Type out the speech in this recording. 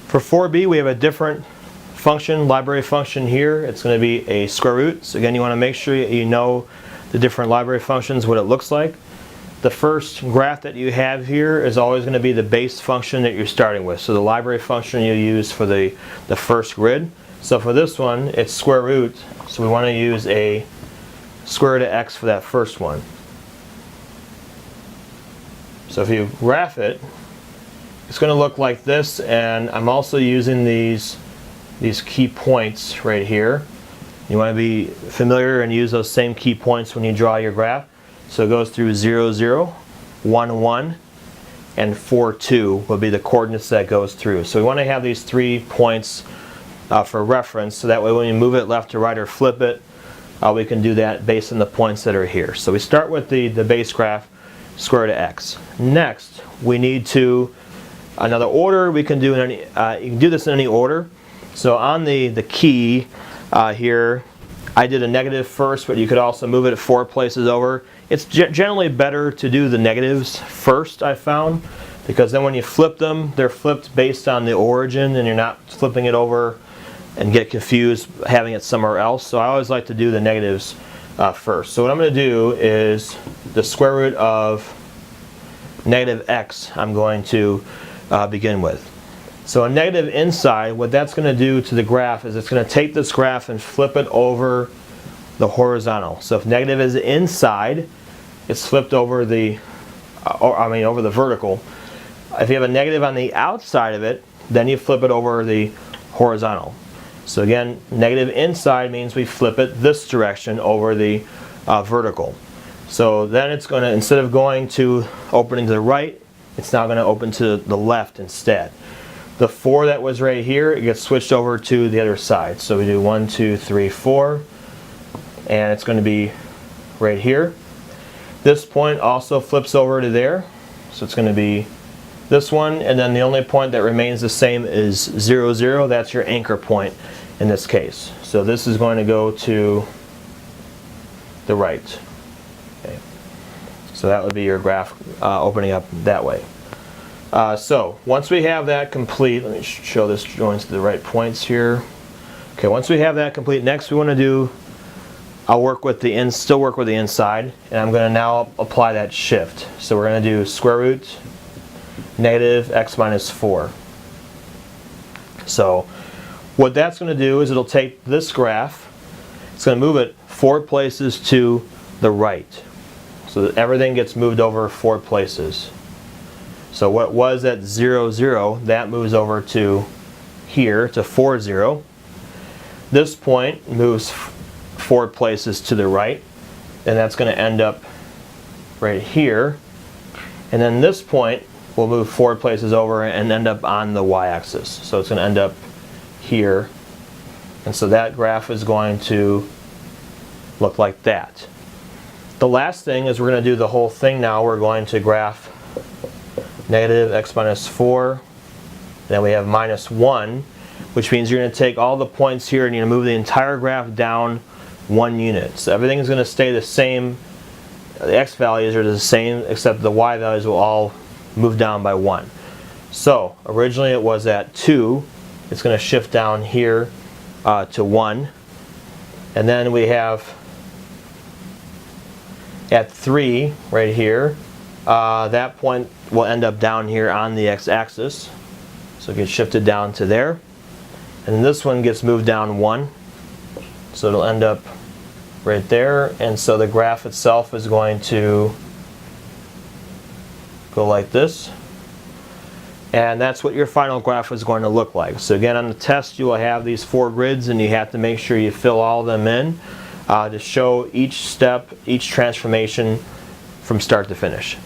For 4b, we have a different function, library function here. It's going to be a square root. So again, you want to make sure you know the different library functions, what it looks like. The first graph that you have here is always going to be the base function that you're starting with. So the library function you use for the first grid. So for this one, it's square root. So we want to use a square root of x for that first one. So if you graph it, it's going to look like this, and I'm also using these key points right here. You want to be familiar and use those same key points when you draw your graph. So it goes through 0, 0, 1, 1, and 4, 2 will be the coordinates that goes through. So we want to have these 3 points for reference, so that way when you move it left to right or flip it, we can do that based on the points that are here. So we start with the base graph, square root of x. Next, we need to another order. We can do in any, you can do this in any order. So on the key here, I did a negative first, but you could also move it 4 places over. It's generally better to do the negatives first, I found, because then when you flip them, they're flipped based on the origin, and you're not flipping it over and get confused having it somewhere else. So I always like to do the negatives first. So what I'm going to do is the square root of negative x I'm going to begin with. So a negative inside, what that's going to do to the graph is it's going to take this graph and flip it over the horizontal. So if negative is inside, it's flipped over the, over the vertical. If you have a negative on the outside of it, then you flip it over the horizontal. So again, negative inside means we flip it this direction over the vertical. So then it's going to, instead of going to opening to the right, it's now going to open to the left instead. The 4 that was right here, it gets switched over to the other side. So we do 1, 2, 3, 4, and it's going to be right here. This point also flips over to there, so it's going to be this one, and then the only point that remains the same is 0, 0. That's your anchor point in this case. So this is going to go to the right. Okay. So that would be your graph opening up that way. So once we have that complete, let me show this joins to the right points here. Okay, once we have that complete, next we want to do, I'll work with the still work with the inside, and I'm going to now apply that shift. So we're going to do square root negative x minus 4. So what that's going to do is it'll take this graph, it's going to move it 4 places to the right. So that everything gets moved over 4 places. So what was at 0, 0, that moves over to here, to 4, 0. This point moves 4 places to the right, and that's going to end up right here. And then this point will move 4 places over and end up on the y-axis. So it's going to end up here. And so that graph is going to look like that. The last thing is we're going to do the whole thing now. We're going to graph negative x minus 4. Then we have minus 1, which means you're going to take all the points here and you're going to move the entire graph down 1 unit. So everything is going to stay the same. The x values are the same, except the y values will all move down by 1. So originally it was at 2. It's going to shift down here to 1. And then we have at 3 right here. That point will end up down here on the x-axis. So it gets shifted down to there. And this one gets moved down 1. So it'll end up right there. And so the graph itself is going to go like this. And that's what your final graph is going to look like. So again, on the test you will have these 4 grids, and you have to make sure you fill all of them in to show each step, each transformation from start to finish.